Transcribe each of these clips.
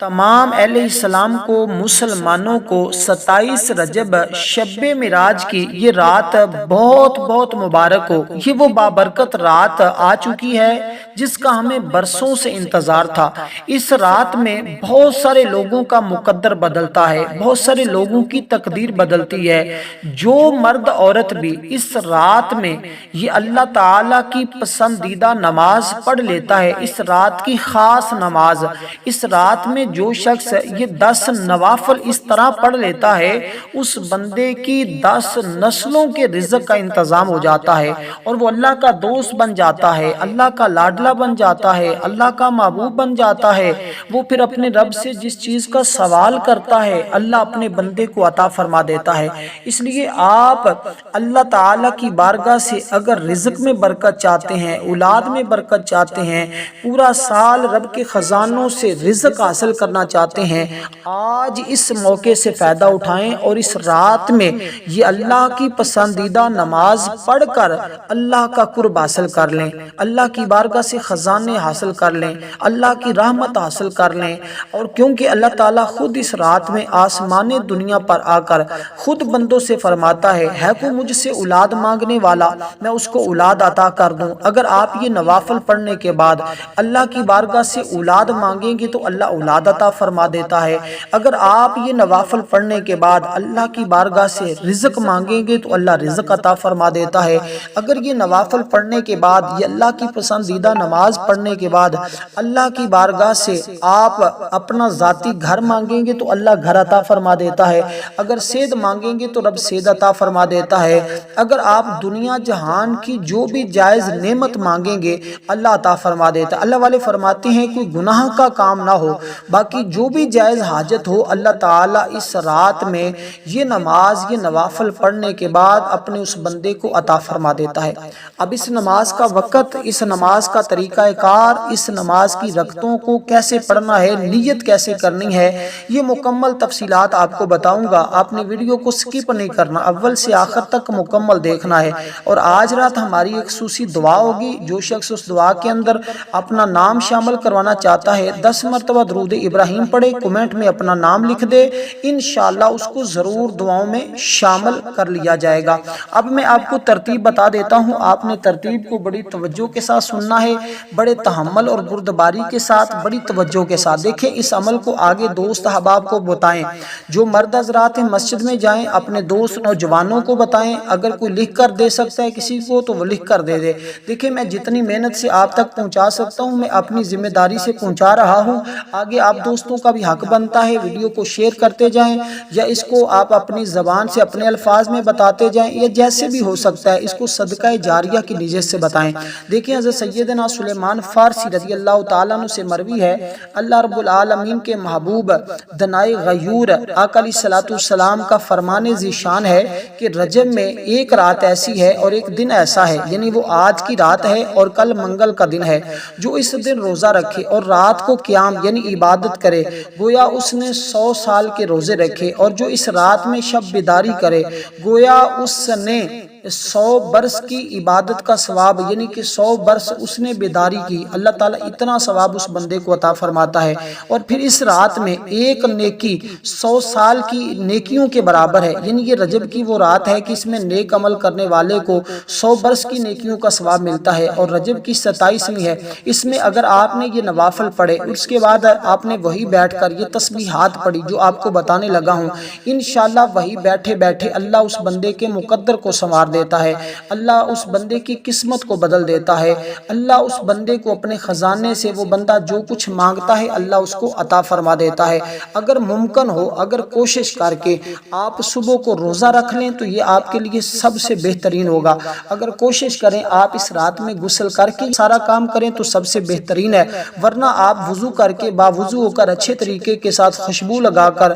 تمام علیہ السلام کو مسلمانوں کو 27 رجب شب معراج کی یہ رات بہت بہت مبارک ہو۔ یہ وہ بابرکت رات آ چکی ہے جس کا ہمیں برسوں سے انتظار تھا۔ اس رات میں بہت سارے لوگوں کا مقدر بدلتا ہے، بہت سارے لوگوں کی تقدیر بدلتی ہے۔ جو مرد عورت بھی اس رات میں یہ اللہ تعالیٰ کی پسندیدہ نماز پڑھ لیتا ہے، اس رات کی خاص نماز، اس رات میں جو شخص یہ 10 نوافل اس طرح پڑھ لیتا ہے، اس بندے کی 10 نسلوں کے رزق کا انتظام ہو جاتا ہے اور وہ اللہ کا دوست بن جاتا ہے، اللہ کا لاڈلا بن جاتا ہے، اللہ کا محبوب بن جاتا ہے۔ وہ پھر اپنے رب سے جس چیز کا سوال کرتا ہے اللہ اپنے بندے کو عطا فرما دیتا ہے۔ اس لیے آپ اللہ تعالیٰ کی بارگاہ سے اگر رزق میں برکت چاہتے ہیں، اولاد میں برکت چاہتے ہیں، پورا سال رب کے خزانوں سے رزق حاصل کرنا چاہتے ہیں، آج اس موقع سے فائدہ اٹھائیں اور اس رات میں یہ اللہ کی پسندیدہ نماز پڑھ کر اللہ کا قرب حاصل کر لیں، اللہ کی بارگاہ سے خزانے حاصل کر لیں، اللہ کی رحمت حاصل کر لیں۔ اور کیونکہ اللہ تعالیٰ خود اس رات میں آسمان دنیا پر آ کر خود بندوں سے فرماتا ہے کوئی مجھ سے اولاد مانگنے والا میں اس کو اولاد عطا کر دوں۔ اگر آپ یہ نوافل پڑھنے کے بعد اللہ کی بارگاہ سے اولاد مانگیں گے تو اللہ اولاد عطا فرما دیتا ہے۔ اگر آپ یہ نوافل پڑھنے کے بعد اللہ کی بارگاہ سے رزق مانگیں گے تو اللہ رزق عطا فرما دیتا ہے۔ اگر یہ نوافل پڑھنے کے بعد یہ اللہ کی پسندیدہ نماز پڑھنے کے بعد اللہ کی بارگاہ سے آپ اپنا ذاتی گھر مانگیں گے تو اللہ گھر عطا فرما دیتا ہے۔ اگر صحت مانگیں گے تو رب صحت عطا فرما دیتا ہے۔ اگر آپ دنیا جہان کی جو بھی جائز نعمت مانگیں گے اللہ عطا فرما دیتا ہے۔ اللہ والے فرماتے ہیں کوئی گناہ کا کام نہ ہو، باقی جو بھی جائز حاجت ہو اللہ تعالیٰ اس رات میں یہ نماز یہ نوافل پڑھنے کے بعد اپنے اس بندے کو عطا فرما دیتا ہے۔ اب اس نماز کا وقت، اس نماز کا طریقہ کار، اس نماز کی رکعتوں کو کیسے پڑھنا ہے، نیت کیسے کرنی ہے، یہ مکمل تفصیلات آپ کو بتاؤں گا۔ آپ نے ویڈیو کو سکپ نہیں کرنا، اول سے آخر تک مکمل دیکھنا ہے۔ اور آج رات ہماری ایک خصوصی دعا ہوگی، جو شخص اس دعا کے اندر اپنا نام شامل کروانا چاہتا ہے 10 مرتبہ درود ابراہیم پڑھے، کمنٹ میں اپنا نام لکھ دے، انشاءاللہ اس کو ضرور دعاؤں میں شامل کر لیا جائے گا۔ اب میں آپ کو ترتیب بتا دیتا ہوں، آپ نے ترتیب کو بڑی توجہ کے ساتھ سننا ہے، بڑے تحمل اور بردباری کے ساتھ، بڑی توجہ کے ساتھ دیکھیں۔ اس عمل کو آگے دوست احباب کو بتائیں، جو مرد حضرات ہیں مسجد میں جائیں اپنے دوست نوجوانوں کو بتائیں، اگر کوئی لکھ کر دے سکتا ہے کسی کو تو وہ لکھ کر دے دے۔ دیکھیں میں جتنی محنت سے آپ تک پہنچا سکتا ہوں میں اپنی ذمہ داری سے پہنچا رہا ہوں، آگے آپ دوستوں کا بھی حق بنتا ہے ویڈیو کو شیئر کرتے جائیں، یا اس کو آپ اپنی زبان سے اپنے الفاظ میں بتاتے جائیں، یا جیسے بھی ہو سکتا ہے اس کو صدقہ جاریہ کی نیت سے بتائیں۔ دیکھیں حضرت سیدنا سلیمان فارسی رضی اللہ تعالیٰ عنہ سے مروی ہے، اللہ رب العالمین کے محبوب دنائے غیور آقا علیہ الصلوۃ والسلام کا فرمان ذیشان ہے کہ رجب میں ایک رات ایسی ہے اور ایک دن ایسا ہے، یعنی وہ آج کی رات ہے اور کل منگل کا دن ہے، جو اس دن روزہ رکھے اور رات کو قیام یعنی عبادت کرے گویا اس نے 100 سال کے روزے رکھے، اور جو اس رات میں شب بیداری کرے گویا اس نے 100 برس کی عبادت کا ثواب، یعنی کہ 100 برس اس نے بیداری کی، اللہ تعالیٰ اتنا ثواب اس بندے کو عطا فرماتا ہے۔ اور پھر اس رات میں ایک نیکی 100 سال کی نیکیوں کے برابر ہے، یعنی یہ رجب کی وہ رات ہے کہ اس میں نیک عمل کرنے والے کو 100 برس کی نیکیوں کا ثواب ملتا ہے، اور رجب کی 27ویں ہے۔ اس میں اگر آپ نے یہ نوافل پڑھے اس کے بعد آپ نے وہی بیٹھ کر یہ تسبیحات پڑھی جو آپ کو بتانے لگا ہوں، انشاءاللہ وہی بیٹھے بیٹھے اللہ اس بندے کے مقدر کو سنوار دیتا ہے، اللہ اس بندے کی قسمت کو بدل دیتا ہے، اللہ اس بندے کو اپنے خزانے سے وہ بندہ جو کچھ مانگتا ہے اللہ اس کو عطا فرما دیتا ہے۔ اگر ممکن ہو، اگر کوشش کر کے آپ صبح کو روزہ رکھ لیں تو یہ آپ کے لیے سب سے بہترین ہوگا۔ اگر کوشش کریں آپ اس رات میں غسل کر کے سارا کام کریں تو سب سے بہترین ہے، ورنہ آپ وضو کر کے باوضو ہو کر اچھے طریقے کے ساتھ خوشبو لگا کر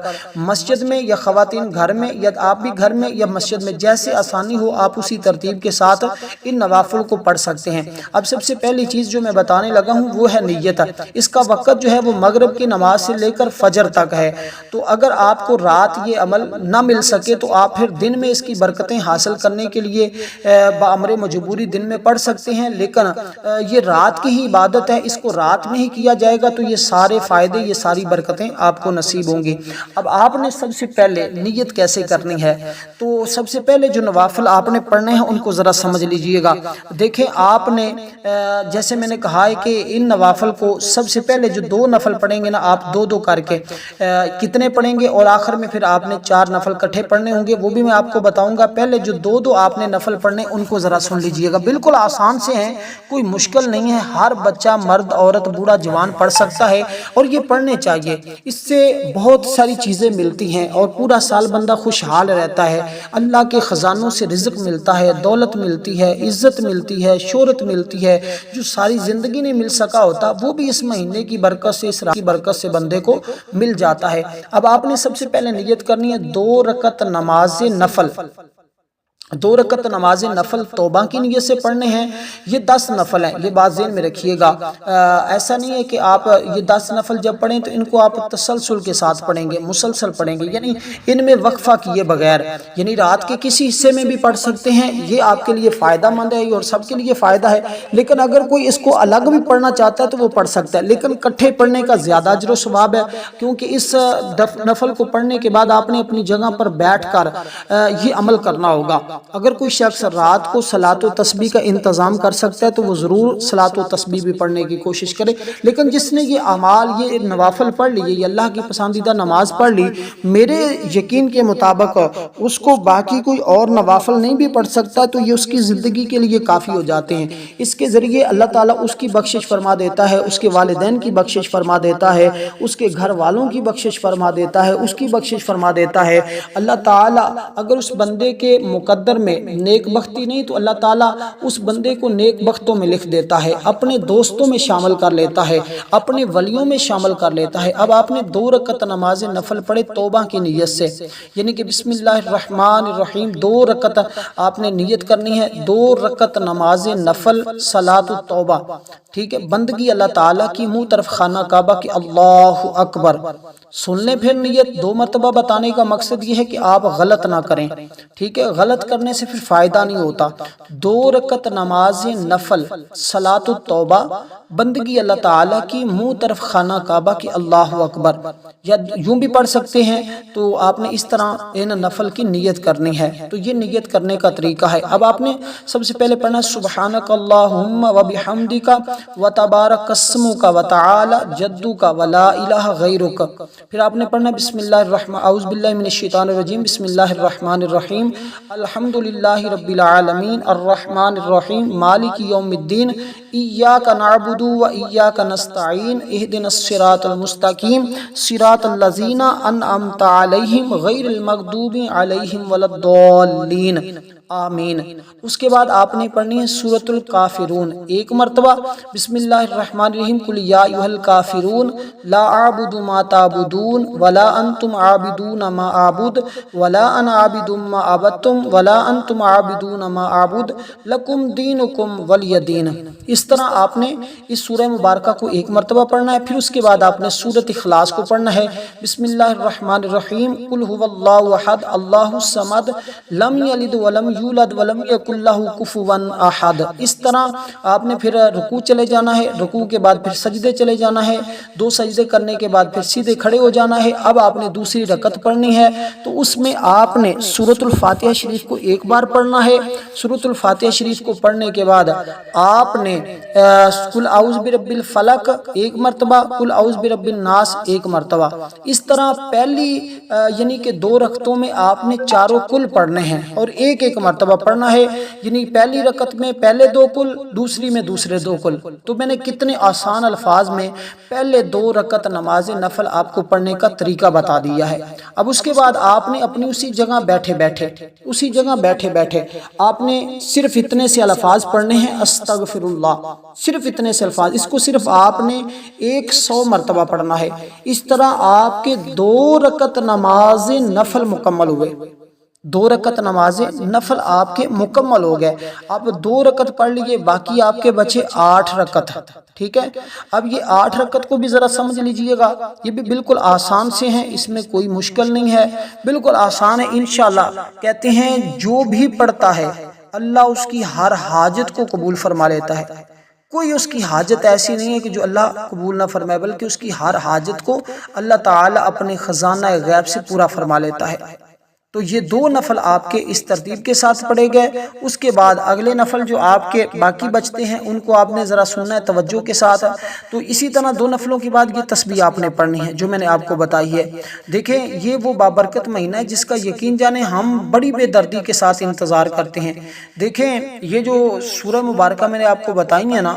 مسجد میں یا خواتین گھر میں یا آپ بھی گھر میں یا مسجد میں جیسے آسانی ہو آپ اسی ترتیب کے ساتھ ان نوافل کو پڑھ سکتے ہیں۔ اب سب سے پہلی چیز جو میں بتانے لگا ہوں وہ ہے نیت۔ اس کا وقت جو ہے وہ مغرب کی نماز سے لے کر فجر تک ہے، تو اگر آپ کو رات یہ عمل نہ مل سکے تو آپ پھر دن میں اس کی برکتیں حاصل کرنے کے لیے بامر مجبوری دن میں پڑھ سکتے ہیں، لیکن یہ رات کی ہی عبادت ہے، اس کو رات میں ہی کیا جائے گا تو یہ سارے فائدے، یہ ساری برکتیں آپ کو نصیب ہوں گی۔ اب آپ نے سب سے پہلے نیت کیسے کرنی ہے؟ تو سب سے پہلے جو نوافل آپ نے پڑھنے ہیں ان کو ذرا سمجھ لیجئے گا۔ دیکھیں آپ نے جیسے میں نے کہا ہے کہ ان نوافل کو سب سے پہلے جو 2 نفل پڑھیں گے نا آپ 2 کر کے کتنے پڑھیں گے، اور آخر میں پھر آپ نے 4 نفل کٹھے پڑھنے ہوں گے، وہ بھی میں آپ کو بتاؤں گا۔ پہلے جو 2 آپ نے نفل پڑھنے ان کو ذرا سن لیجئے گا، بالکل آسان سے ہیں، کوئی مشکل نہیں ہے، ہر بچہ، مرد، عورت، بوڑھا، جوان پڑھ سکتا ہے، اور یہ پڑھنے چاہیے۔ اس سے بہت ساری چیزیں ملتی ہیں اور پورا سال بندہ خوشحال رہتا ہے، اللہ کے خزانوں سے رزق ملتا ہے، دولت ملتی ہے، عزت ملتی ہے، شہرت ملتی ہے، جو ساری زندگی نہیں مل سکا ہوتا وہ بھی اس مہینے کی برکت سے، اس رات کی برکت سے بندے کو مل جاتا ہے۔ اب آپ نے سب سے پہلے نیت کرنی ہے 2 رکعت نماز نفل، 2 رکعت نماز نفل توبہ کی نیت سے پڑھنے ہیں۔ یہ 10 نفل ہیں، یہ بات ذہن میں رکھیے گا۔ ایسا نہیں ہے کہ آپ یہ 10 نفل جب پڑھیں تو ان کو آپ تسلسل کے ساتھ پڑھیں گے، مسلسل پڑھیں گے، یعنی ان میں وقفہ کیے بغیر، یعنی رات کے کسی حصے میں بھی پڑھ سکتے ہیں، یہ آپ کے لیے فائدہ مند ہے اور سب کے لیے فائدہ ہے۔ لیکن اگر کوئی اس کو الگ بھی پڑھنا چاہتا ہے تو وہ پڑھ سکتا ہے، لیکن کٹھے پڑھنے کا زیادہ اجر و ثواب ہے، کیونکہ اس نفل کو پڑھنے کے بعد آپ نے اپنی جگہ پر بیٹھ کر یہ عمل کرنا ہوگا۔ اگر کوئی شخص رات کو صلاۃ و تسبیح کا انتظام کر سکتا ہے تو وہ ضرور صلاۃ و تسبیح بھی پڑھنے کی کوشش کرے، لیکن جس نے یہ اعمال، یہ نوافل پڑھ لی، یہ اللہ کی پسندیدہ نماز پڑھ لی، میرے یقین کے مطابق اس کو باقی کوئی اور نوافل نہیں بھی پڑھ سکتا تو یہ اس کی زندگی کے لیے کافی ہو جاتے ہیں۔ اس کے ذریعے اللہ تعالیٰ اس کی بخشش فرما دیتا ہے، اس کے والدین کی بخشش فرما دیتا ہے، اس کے گھر والوں کی بخشش فرما دیتا ہے، اس کی بخشش فرما دیتا ہے۔ اللہ تعالیٰ اگر اس بندے کے مقدر میں نیک بختی نہیں تو اللہ تعالیٰ اس بندے کو نیک بختوں میں لکھ دیتا ہے، اپنے دوستوں میں شامل کر لیتا ہے، اپنے ولیوں میں شامل کر لیتا ہے۔ اب آپ نے 2 رکعت نماز نفل پڑھے توبہ کی نیت سے، یعنی کہ بسم اللہ الرحمن الرحیم 2 رکعت آپ نے نیت کرنی ہے، 2 رکعت نماز نفل صلاۃ التوبہ، ٹھیک ہے، بندگی اللہ تعالیٰ کی، منہ طرف خانہ کعبہ کی، اللہ اکبر۔ سن لیں پھر نیت 2 مرتبہ بتانے کا مقصد یہ ہے کہ آپ غلط نہ کریں، ٹھیک ہے، غلط کرنے سے پھر فائدہ نہیں ہوتا۔ 2 رکعت نماز نفل صلاۃ التوبہ، بندگی اللہ تعالیٰ کی، منہ طرف خانہ کعبہ کی، اللہ اکبر، یا یوں بھی پڑھ سکتے ہیں۔ تو آپ نے اس طرح ان نفل کی نیت کرنی ہے، تو یہ نیت کرنے کا طریقہ ہے۔ اب آپ نے سب سے پہلے پڑھنا سبحانک اللہم وبحمدک وتبارک اسمک وتعالی جدک ولا الہ غیرک، پھر آپ نے پڑھنا بسم اللہ الرحمن اعوذ باللہ من الشیطان الرجیم بسم اللہ الرحمن الرحیم الحمدللہ رب العالمین الرحمن الرحیم مالک یوم الدین ایاک نعبد و ایاک نستعین اہدنا الصراط المستقیم صراط الذین انعمت علیہم غیر المغضوب علیہم ولا الضالین آمین۔ اس کے بعد آپ نے پڑھنی ہے سورۃ الکافرون 1 مرتبہ، بسم اللہ الرحمن الرحیم قل یا ایھا الکافرون لا اعبد ما تعبدون ولا انتم عابدون ما اعبد ولا انا عابد ما عبدتم ولا انتم عابدون ما اعبد لکم دینکم ولی دین۔ اس طرح آپ نے اس سورہ مبارکہ کو 1 مرتبہ پڑھنا ہے، پھر اس کے بعد آپ نے سورۃ اخلاص کو پڑھنا ہے، بسم اللہ الرحمن الرحیم قل هو اللہ احد اللہ الصمد لم یلد ولم یولد ولم یکن لہ کفوا احد۔ اس طرح آپ نے پھر رکوع چلے جانا ہے، رکوع کے بعد پھر سجدے چلے جانا ہے، 2 سجدے کرنے کے بعد پھر سیدھے کھڑے ہو جانا ہے۔ اب آپ نے دوسری رکعت پڑھنی ہے تو اس میں آپ نے سورۃ الفاتحہ شریف کو 1 بار پڑھنا ہے۔ سورۃ الفاتحہ شریف کو پڑھنے کے بعد آپ نے قل اعوذ برب الفلق 1 مرتبہ، قل اعوذ برب الناس 1 مرتبہ۔ اس طرح پہلی یعنی کہ 2 رکعتوں میں آپ نے چاروں کل پڑھنے ہیں اور 1 مرتبہ پڑھنا ہے، یعنی پہلی رکعت میں پہلے 2 کل، دوسری میں دوسرے 2 کل۔ تو میں نے کتنے آسان الفاظ میں پہلے 2 رکعت نماز نفل آپ کو پڑھنے کا طریقہ بتا دیا ہے۔ اب اس کے بعد آپ نے اپنی اسی جگہ بیٹھے بیٹھے آپ نے صرف اتنے سے الفاظ پڑھنے ہیں، استغفر اللہ، صرف اتنے سے الفاظ، اس کو صرف آپ نے 100 مرتبہ پڑھنا ہے۔ اس طرح آپ کے 2 رکعت نماز نفل مکمل ہوئے، 2 رکعت نماز نفل آپ کے مکمل ہو گئے. اب 2 رکعت پڑھ لیجئے، باقی آپ کے بچے 8 رکعت. ٹھیک ہے، اب یہ 8 رکعت کو بھی ذرا سمجھ لیجئے گا، یہ بھی بالکل آسان سے ہیں، اس میں کوئی مشکل نہیں ہے، بالکل آسان ہے انشاءاللہ. کہتے ہیں جو بھی پڑھتا ہے اللہ اس کی ہر حاجت کو قبول فرما لیتا ہے. کوئی اس کی حاجت ایسی نہیں ہے کہ جو اللہ قبول نہ فرمائے، بلکہ اس کی ہر حاجت کو اللہ تعالی اپنے خزانہ غیب سے پورا فرما لیتا ہے. تو یہ 2 نفل آپ کے اس ترتیب کے ساتھ پڑھے گئے. اس کے بعد اگلے نفل جو آپ کے باقی بچتے ہیں ان کو آپ نے ذرا سننا ہے توجہ کے ساتھ. تو اسی طرح 2 نفلوں کے بعد یہ تسبیح آپ نے پڑھنی ہے جو میں نے آپ کو بتائی ہے. دیکھیں یہ وہ بابرکت مہینہ ہے جس کا یقین جانیں ہم بڑی بے دردی کے ساتھ انتظار کرتے ہیں. دیکھیں یہ جو سورہ مبارکہ میں نے آپ کو بتائی ہے نا،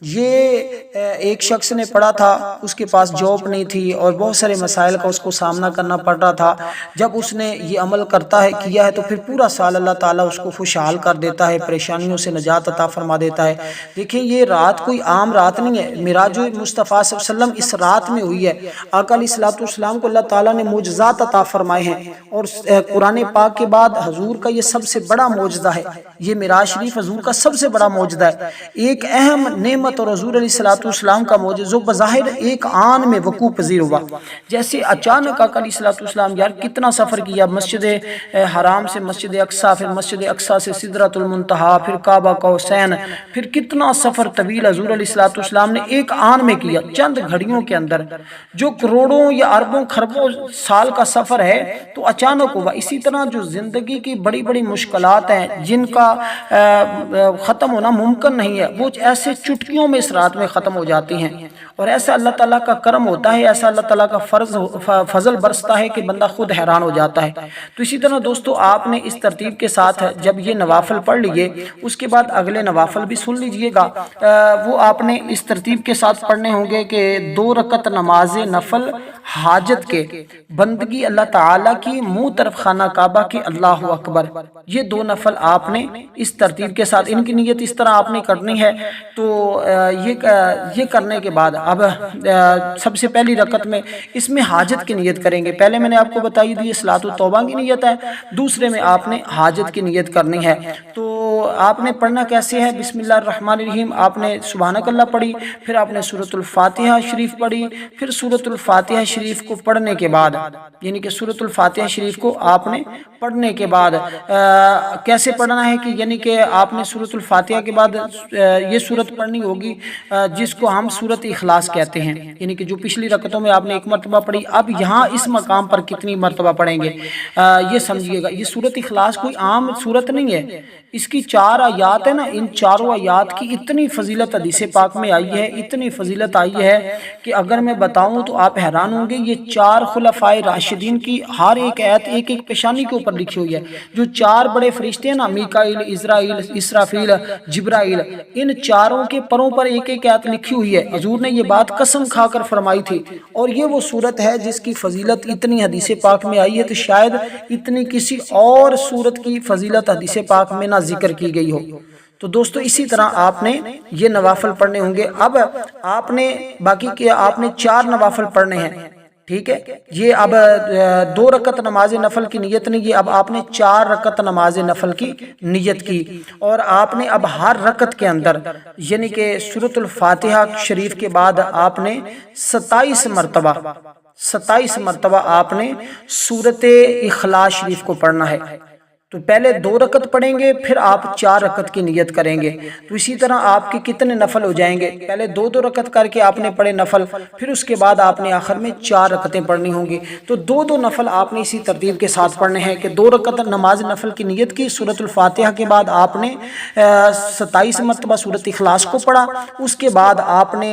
یہ ایک شخص نے پڑھا تھا، اس کے پاس جاب نہیں تھی اور بہت سارے مسائل کا اس کو سامنا کرنا پڑ رہا تھا. جب اس نے یہ عمل کرتا ہے کیا ہے تو پھر پورا سال اللہ تعالیٰ اس کو خوشحال کر دیتا ہے، پریشانیوں سے نجات عطا فرما دیتا ہے. دیکھیں یہ رات کوئی عام رات نہیں ہے، معراج مصطفیٰ صلی اللہ علیہ وسلم اس رات میں ہوئی ہے. آقا علیہ الصلوۃ والسلام کو اللہ تعالیٰ نے معجزات عطا فرمائے ہیں، اور قرآن پاک کے بعد حضور کا یہ سب سے بڑا معجزہ ہے. یہ معراج شریف حضور کا سب سے بڑا معجزہ ہے، ایک اہم نعمت اور حضور علیہ الصلوۃ والسلام کا معجزہ بظاہر ایک آن میں وقوع پذیر ہوا. جیسے اچانک آقا علیہ الصلوۃ والسلام یار کتنا سفر کیا، مسجد حرام سے مسجد اقصیٰ، پھر مسجد اقصیٰ سے سدرۃ المنتہا، پھر کعبہ قوسین، پھر کتنا سفر طویل حضور علیہ الصلوۃ والسلام نے ایک آن میں کیا، چند گھڑیوں کے اندر. جو کروڑوں یا اربوں خربوں سال کا سفر ہے تو اچانک ہوا. اسی طرح جو زندگی کی بڑی بڑی مشکلات ہیں جن کا ختم ہونا ممکن نہیں ہے، وہ ایسے چٹکیوں میں اس رات میں ختم ہو جاتی ہیں. اور ایسا اللہ تعالیٰ کا کرم ہوتا ہے، ایسا اللہ تعالیٰ کا فضل برستا ہے کہ بندہ خود حیران ہو جاتا ہے. تو اسی طرح دوستو آپ نے اس ترتیب کے ساتھ جب یہ نوافل پڑھ لیجئے، اس کے بعد اگلے نوافل بھی سن لیجئے گا. وہ آپ نے اس ترتیب کے ساتھ پڑھنے ہوں گے کہ 2 رکعت نماز نفل حاجت کے، بندگی اللہ تعالیٰ کی، منہ طرف خانہ کعبہ کی، اللہ اکبر. یہ 2 نفل آپ نے اس ترتیب کے ساتھ، ان کی نیت اس طرح آپ نے کرنی ہے. تو یہ کرنے کے بعد اب سب سے پہلی رکعت میں اس میں حاجت کی نیت کریں گے. پہلے میں نے آپ کو بتائی دی صلاۃ التوبہ کی نیت ہے، دوسرے میں آپ نے حاجت کی نیت کرنی ہے. تو آپ نے پڑھنا کیسے ہے؟ بسم اللہ الرحمن الرحیم، آپ نے سبحانک اللہ پڑھی، پھر آپ نے سورۃ الفاتحہ شریف پڑھی. پھر سورۃ الفاتحہ شریف کو پڑھنے کے بعد، یعنی کہ سورۃ الفاتحہ شریف کو آپ نے پڑھنے کے بعد کیسے پڑھنا ہے کہ یعنی کہ آپ نے سورۃ الفاتحہ کے بعد یہ سورت پڑھنی ہوگی جس کو ہم سورت اخلاص کہتے ہیں، یعنی کہ جو پچھلی رکعتوں میں آپ نے 1 مرتبہ پڑھی، اب یہاں اس مقام پر کتنی مرتبہ پڑھیں گے یہ سمجھیے گا. یہ سورت اخلاص کوئی عام سورت نہیں ہے، اس کی 4 آیات ہیں نا، ان چاروں آیات کی اتنی فضیلت حدیث پاک میں آئی ہے، اتنی فضیلت آئی ہے کہ اگر میں بتاؤں تو آپ حیران ہوں گے. یہ 4 خلفائے راشدین کی ہر ایک آیت ایک ایک پیشانی کے اوپر لکھی ہوئی ہے. جو 4 بڑے فرشتے ہیں نا، میکائیل، عزرائیل، اسرافیل، جبرائیل، ان چاروں کے پروں پر ایک ایک آیت لکھی ہوئی ہے. حضور نے یہ بات قسم کھا کر فرمائی تھی. اور یہ وہ صورت ہے جس کی فضیلت اتنی حدیث پاک میں آئی ہے تو شاید اتنی کسی اور صورت کی فضیلت حدیث پاک میں نہ ذکر کی گئی ہو. تو دوستو اسی طرح آپ نے یہ نوافل پڑھنے ہوں گے. اب آپ نے باقی کیا، آپ نے 4 نوافل پڑھنے ہیں. ٹھیک ہے، یہ اب 2 رکعت نماز نفل کی نیت نہیں کی، اب آپ نے 4 رکعت نماز نفل کی نیت کی. اور آپ نے اب ہر رکعت کے اندر یعنی کہ سورۃ الفاتحہ شریف کے بعد آپ نے 27 مرتبہ آپ نے سورۃ اخلاص شریف کو پڑھنا ہے. تو پہلے 2 رکعت پڑھیں گے، پھر آپ 4 رکعت کی نیت کریں گے. تو اسی طرح آپ کے کتنے نفل ہو جائیں گے؟ پہلے 2 رکعت کر کے آپ نے پڑھے نفل، پھر اس کے بعد آپ نے آخر میں 4 رکعتیں پڑھنی ہوں گی. تو 2 نفل آپ نے اسی ترتیب کے ساتھ پڑھنے ہیں کہ 2 رکعت نماز نفل کی نیت کی، سورۃ الفاتحہ کے بعد آپ نے 27 مرتبہ سورۃ اخلاص کو پڑھا. اس کے بعد آپ نے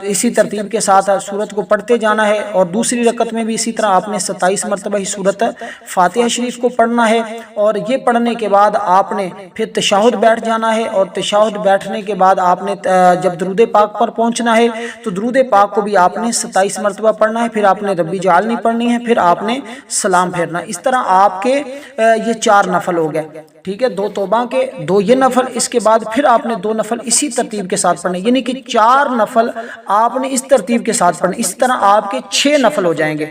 اسی ترتیب کے ساتھ سورت کو پڑھتے جانا ہے، اور دوسری رکعت میں بھی اسی طرح آپ نے 27 مرتبہ ہی سورۃ فاتحہ شریف کو پڑھنا ہے. اور یہ پڑھنے کے بعد آپ نے پھر تشہد بیٹھ جانا ہے، اور تشہد بیٹھنے کے بعد آپ نے جب درود پاک پر پہنچنا ہے تو درود پاک کو بھی آپ نے 27 مرتبہ پڑھنا ہے، پھر آپ نے ربی جعلنی پڑھنی ہے، پھر آپ نے سلام پھیرنا۔ اس طرح آپ کے یہ 4 نفل ہو گئے، ٹھیک ہے، 2 توبہ کے، 2 یہ نفل، اس کے بعد پھر آپ نے 2 نفل اسی ترتیب کے ساتھ پڑھنے، یعنی کہ 4 نفل آپ نے اس ترتیب کے ساتھ پڑھنے۔ اس طرح آپ کے 6 نفل ہو جائیں گے۔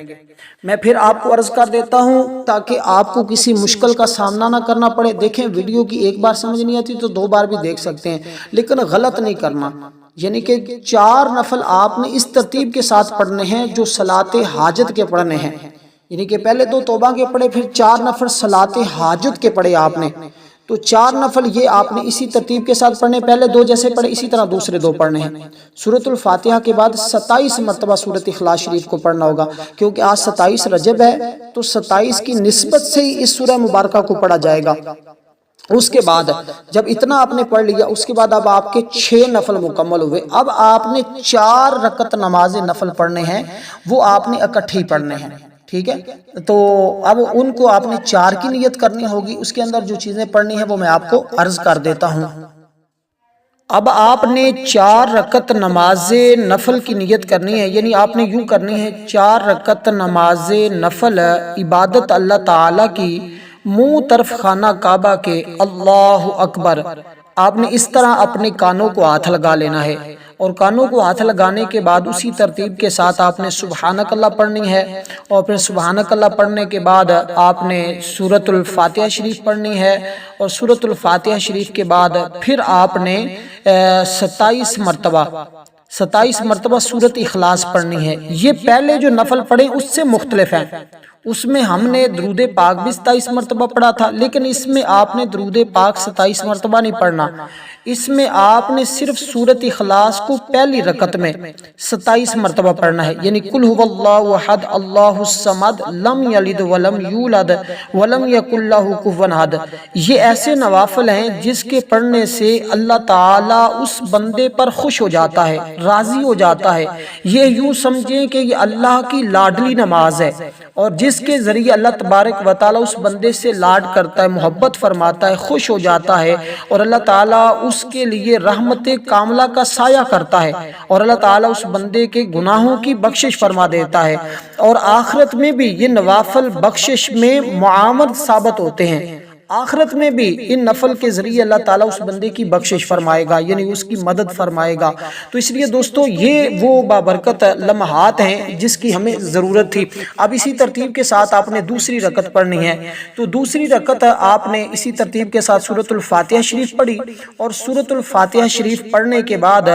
میں پھر آپ کو عرض کر دیتا ہوں تاکہ آپ کو کسی مشکل کا سامنا نہ کرنا پڑے۔ دیکھیں ویڈیو کی ایک بار سمجھ نہیں آتی تو 2 بار بھی دیکھ سکتے ہیں، لیکن غلط نہیں کرنا۔ یعنی کہ 4 نفل آپ نے اس ترتیب کے ساتھ پڑھنے ہیں جو صلاۃ حاجت کے پڑھنے ہیں، یعنی کہ پہلے 2 توبہ کے پڑھے، پھر 4 نفل صلاۃ حاجت کے پڑھے آپ نے، تو 4 نفل یہ آپ نے اسی ترتیب کے ساتھ پڑھنے، پہلے 2 جیسے پڑھے اسی طرح دوسرے 2 پڑھنے ہیں۔ سورۃ الفاتحہ کے بعد 27 مرتبہ سورۃ اخلاص شریف کو پڑھنا ہوگا، کیونکہ آج 27 رجب ہے تو 27 کی نسبت سے ہی اس سورہ مبارکہ کو پڑھا جائے گا۔ اس کے بعد جب اتنا آپ نے پڑھ لیا، اس کے بعد اب آپ کے 6 نفل مکمل ہوئے۔ اب آپ نے 4 رکعت نماز نفل پڑھنے ہیں، وہ آپ نے اکٹھے پڑھنے ہیں، ٹھیک ہے۔ تو اب ان کو آپ نے 4 کی نیت کرنی ہوگی، اس کے اندر جو چیزیں پڑھنی ہیں وہ میں آپ کو عرض کر دیتا ہوں۔ اب آپ نے 4 رکعت نماز نفل کی نیت کرنی ہے، یعنی آپ نے یوں کرنی ہے، 4 رکعت نماز نفل عبادت اللہ تعالی کی، منہ طرف خانہ کعبہ کے، اللہ اکبر۔ آپ نے اس طرح اپنے کانوں کو ہاتھ لگا لینا ہے، اور کانوں کو ہاتھ لگانے کے بعد اسی ترتیب کے ساتھ آپ نے سبحانک اللہ پڑھنی ہے، اور پھر سبحانک اللہ پڑھنے کے بعد آپ نے سورۃ الفاتحہ شریف پڑھنی ہے، اور سورۃ الفاتحہ شریف کے بعد پھر آپ نے 27 مرتبہ سورۃ اخلاص پڑھنی ہے۔ یہ پہلے جو نفل پڑھے اس سے مختلف ہیں، اس میں ہم نے درود پاک بھی 27 مرتبہ پڑھا تھا، لیکن اس میں آپ نے درود پاک 27 مرتبہ نہیں پڑھنا، اس میں آپ نے صرف سورۃ اخلاص کو پہلی رکعت میں 27 مرتبہ پڑھنا ہے، یعنی قل هو اللہ احد اللہ الصمد لم یلد ولم یولد ولم یکن لہ کفوا احد۔ یہ ایسے نوافل ہیں جس کے پڑھنے سے اللہ تعالیٰ اس بندے پر خوش ہو جاتا ہے، راضی ہو جاتا ہے۔ یہ یوں سمجھیں کہ یہ اللہ کی لاڈلی نماز ہے، اور جس کے ذریعے اللہ تبارک و تعالیٰ اس بندے سے لاڈ کرتا ہے، محبت فرماتا ہے، خوش ہو جاتا ہے، اور اللہ تعالیٰ اس کے لیے رحمت کاملہ کا سایہ کرتا ہے، اور اللہ تعالیٰ اس بندے کے گناہوں کی بخشش فرما دیتا ہے، اور آخرت میں بھی یہ نوافل بخشش میں معاون ثابت ہوتے ہیں۔ آخرت میں بھی ان نفل کے ذریعے اللہ تعالیٰ اس بندے کی بخشش فرمائے گا، یعنی اس کی مدد فرمائے گا۔ تو اس لیے دوستو یہ وہ بابرکت لمحات ہیں جس کی ہمیں ضرورت تھی۔ اب اسی ترتیب کے ساتھ آپ نے دوسری رکعت پڑھنی ہے، تو دوسری رکعت آپ نے اسی ترتیب کے ساتھ سورۃ الفاتحہ شریف پڑھی، اور سورۃ الفاتحہ شریف پڑھنے کے بعد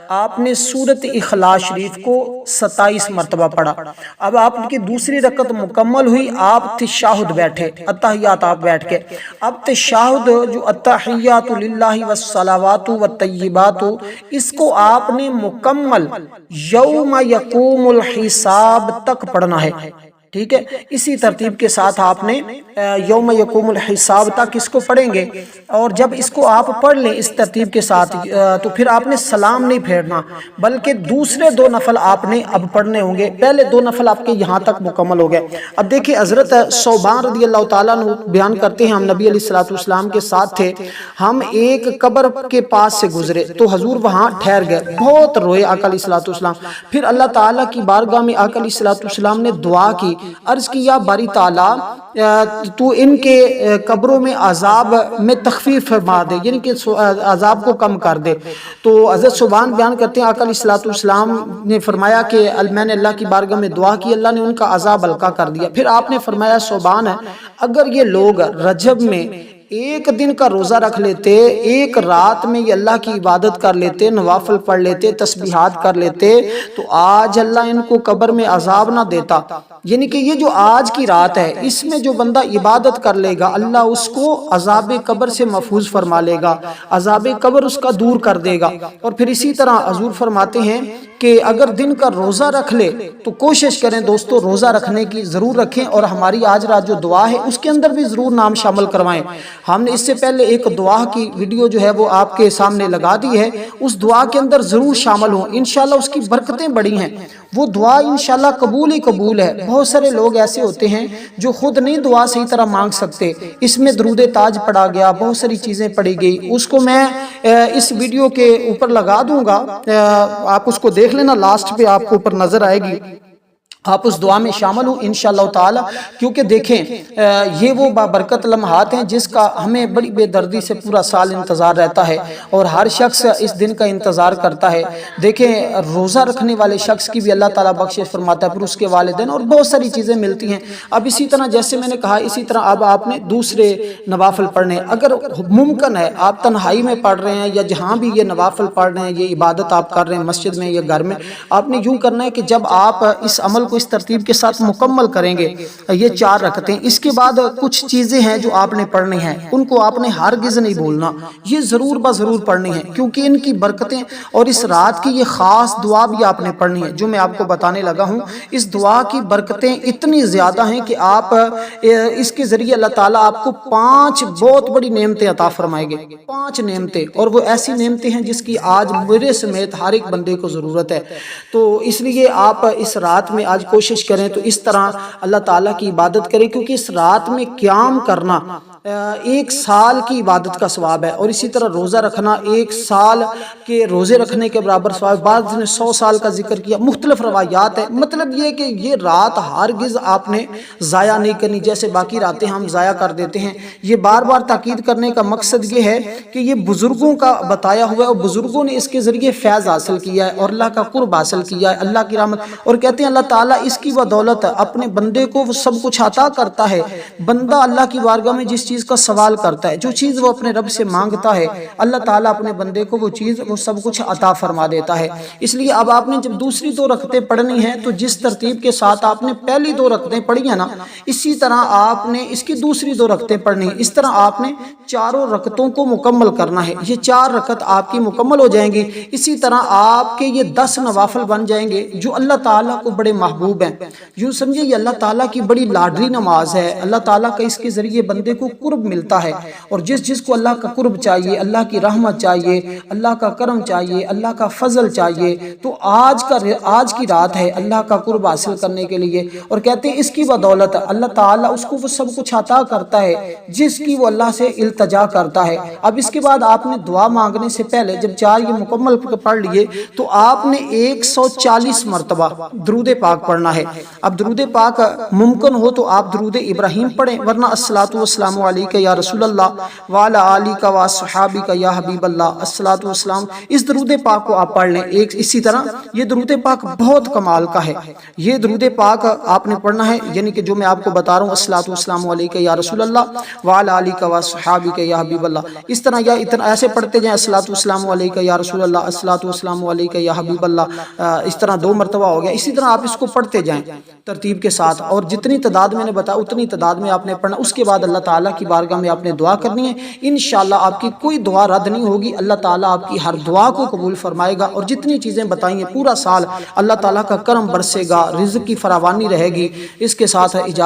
آپ نے سورۃ اخلاص شریف کو 27 مرتبہ پڑھا۔ اب آپ کی دوسری رکعت مکمل ہوئی، آپ تشہد بیٹھے، اتحیات آپ بیٹھ کے، اب تشہد جو التحیات للہ والصلوات والطیبات، اس کو آپ نے مکمل یوم یقوم الحساب تک پڑھنا ہے، ٹھیک ہے۔ اسی ترتیب کے ساتھ آپ نے یوم یقوم الحساب تک اس کو پڑھیں گے، اور جب اس کو آپ پڑھ لیں اس ترتیب کے ساتھ تو پھر آپ نے سلام نہیں پھیرنا، بلکہ دوسرے 2 نفل آپ نے اب پڑھنے ہوں گے۔ پہلے 2 نفل آپ کے یہاں تک مکمل ہو گئے۔ اب دیکھیں حضرت ثوبان رضی اللہ تعالیٰ عنہ بیان کرتے ہیں، ہم نبی علیہ السلام کے ساتھ تھے، ہم ایک قبر کے پاس سے گزرے تو حضور وہاں ٹھہر گئے، بہت روئے آقا علیہ السلام۔ پھر اللہ تعالیٰ کی بارگاہ میں آقا علیہ السلام نے دعا کی، عرض کی یا باری تعالیٰ تو ان کے قبروں میں عذاب میں تخفیف فرما دے، یعنی کہ عذاب کو کم کر دے۔ تو حضرت ثوبان بیان کرتے ہیں آقا علیہ السلام نے فرمایا کہ میں نے اللہ کی بارگاہ میں دعا کی، اللہ نے ان کا عذاب ہلکا کر دیا۔ پھر آپ نے فرمایا ثوبان اگر یہ لوگ رجب میں 1 دن کا روزہ رکھ لیتے، 1 رات میں یہ اللہ کی عبادت کر لیتے، نوافل پڑھ لیتے، تسبیحات کر لیتے، تو آج اللہ ان کو قبر میں عذاب نہ دیتا۔ یعنی کہ یہ جو آج کی رات ہے، اس میں جو بندہ عبادت کر لے گا، اللہ اس کو عذاب قبر سے محفوظ فرما لے گا، عذاب قبر اس کا دور کر دے گا۔ اور پھر اسی طرح حضور فرماتے ہیں کہ اگر دن کا روزہ رکھ لے تو کوشش کریں دوستو روزہ رکھنے کی ضرور رکھیں، اور ہماری آج رات جو دعا ہے اس کے اندر بھی ضرور نام شامل کروائیں۔ ہم نے اس سے پہلے ایک دعا کی ویڈیو جو ہے وہ آپ کے سامنے لگا دی ہے، اس دعا کے اندر ضرور شامل ہوں، انشاءاللہ اس کی برکتیں بڑی ہیں، وہ دعا انشاءاللہ قبول ہی قبول ہے۔ بہت سارے لوگ ایسے ہوتے ہیں جو خود نہیں دعا صحیح طرح مانگ سکتے، اس میں درود تاج پڑھا گیا، بہت ساری چیزیں پڑھی گئی، اس کو میں اس ویڈیو کے اوپر لگا دوں گا، آپ اس کو دیکھ لینا، لاسٹ پہ آپ کو اوپر نظر آئے گی، آپ اس دعا میں شامل ہوں انشاءاللہ تعالی، کیونکہ دیکھیں یہ وہ بابرکت لمحات ہیں جس کا ہمیں بڑی بے دردی سے پورا سال انتظار رہتا ہے، اور ہر شخص اس دن کا انتظار کرتا ہے۔ دیکھیں روزہ رکھنے والے شخص کی بھی اللہ تعالیٰ بخشش فرماتا ہے، پھر اس کے والدین، اور بہت ساری چیزیں ملتی ہیں۔ اب اسی طرح جیسے میں نے کہا، اسی طرح اب آپ نے دوسرے نوافل پڑھنے، اگر ممکن ہے آپ تنہائی میں پڑھ رہے ہیں یا جہاں بھی یہ نوافل پڑھ رہے ہیں، یہ عبادت آپ کر رہے ہیں مسجد میں یا گھر میں، آپ نے یوں کرنا ہے کہ جب آپ اس عمل کو اس ترتیب کے ساتھ مکمل کریں گے، یہ 4 رکعتیں، اس کے بعد کچھ چیزیں ہیں جو آپ نے پڑھنی ہیں، ان کو آپ نے ہرگز نہیں بھولنا، یہ ضرور ضرور پڑھنی ہے، کیونکہ ان کی برکتیں اور اس رات کی یہ خاص دعا بھی آپ نے پڑھنی ہے جو میں آپ کو بتانے لگا ہوں۔ اس دعا کی برکتیں اتنی زیادہ ہیں کہ آپ اس کے ذریعے اللہ تعالیٰ آپ کو 5 بہت بڑی نعمتیں عطا فرمائیں گے، 5 نعمتیں، اور وہ ایسی نعمتیں ہیں جس کی آج میرے سمیت ہر ایک بندے کو ضرورت ہے۔ تو اس لیے آپ اس رات میں آج کوشش کریں تو اس طرح اللہ تعالیٰ کی عبادت کریں، کیونکہ اس رات میں قیام کرنا 1 سال کی عبادت کا ثواب ہے، اور اسی طرح روزہ رکھنا 1 سال کے روزے رکھنے کے برابر ثواب، بعض نے 100 سال کا ذکر کیا، مختلف روایات ہیں۔ مطلب یہ کہ یہ رات ہرگز آپ نے ضائع نہیں کرنی، جیسے باقی راتیں ہم ضائع کر دیتے ہیں۔ یہ بار بار تاکید کرنے کا مقصد یہ ہے کہ یہ بزرگوں کا بتایا ہوا ہے، اور بزرگوں نے اس کے ذریعے فیض حاصل کیا ہے اور اللہ کا قرب حاصل کیا ہے، اللہ کی رحمت، اور کہتے ہیں اللہ تعالیٰ اس کی بدولت اپنے بندے کو وہ سب کچھ عطا کرتا ہے۔ بندہ اللہ کی بارگاہ میں جس چیز کا سوال کرتا ہے، جو چیز وہ اپنے رب سے مانگتا ہے، اللہ تعالیٰ اپنے بندے کو وہ چیز وہ سب کچھ عطا فرما دیتا ہے۔ اس لیے اب آپ نے جب دوسری 2 رکعتیں پڑھنی ہیں تو جس ترتیب کے ساتھ آپ نے پہلی 2 رکعتیں پڑھی ہیں نا، اسی طرح آپ نے اس کی دوسری 2 رکعتیں پڑھنی ہیں، اس طرح آپ نے 4 رکعتوں کو مکمل کرنا ہے۔ یہ 4 رکعت آپ کی مکمل ہو جائیں گی، اسی طرح آپ کے یہ 10 نوافل بن جائیں گے جو اللہ تعالیٰ کو بڑے محبوب ہیں۔ یوں سمجھے یہ اللہ تعالیٰ کی بڑی لاڈلی نماز ہے، اللہ تعالیٰ کا اس کے ذریعے بندے کو قرب ملتا ہے، اور جس کو اللہ کا قرب چاہیے، اللہ کی رحمت چاہیے، اللہ کا کرم چاہیے، اللہ کا فضل چاہیے، تو آج کی رات ہے اللہ کا قرب حاصل کرنے کے لیے، اور کہتے ہیں اس کی بدولت اللہ تعالیٰ اس کو وہ سب کچھ عطا کرتا ہے جس کی وہ اللہ سے التجا کرتا ہے۔ اب اس کے بعد آپ نے دعا مانگنے سے پہلے جب 4 یہ مکمل پڑھ لیے تو آپ نے 140 مرتبہ درود پاک پڑھنا ہے۔ اب درود پاک ممکن ہو تو آپ درود ابراہیم پڑھیں، ورنہ الصلاۃ والسلام علیک یا رسول اللہ وعلی آلک واصحابک یا حبیب اللہ، الصلاۃ والسلام، اس درود پاک کو آپ پڑھ لیں۔ اسی طرح یہ درود پاک بہت کمال کا ہے، یہ درود پاک آپ نے پڑھنا ہے، یعنی کہ جو میں آپ کو بتا رہا ہوں، الصلاۃ والسلام علیک یا رسول اللہ وعلی آلک واصحابک یا حبیب اللہ، اس طرح یا اتنا ایسے پڑھتے جائیں، الصلاۃ والسلام علیک یا رسول اللہ، الصلاۃ والسلام علیک یا حبیب اللہ، اس طرح 2 مرتبہ ہو گیا۔ اسی طرح آپ اس کو پڑھتے جائیں ترتیب کے ساتھ، اور جتنی تعداد میں نے بتایا اتنی تعداد میں آپ نے پڑھنا۔ اس کے بعد اللہ تعالیٰ کی بارگاہ میں آپ نے دعا کرنی ہے، انشاءاللہ آپ کی کوئی دعا رد نہیں ہوگی، اللہ تعالیٰ آپ کی ہر دعا کو قبول فرمائے گا، اور جتنی چیزیں بتائیں ہیں پورا سال اللہ تعالیٰ کا کرم برسے گا، رزق کی فراوانی رہے گی۔ اس کے ساتھ اجازت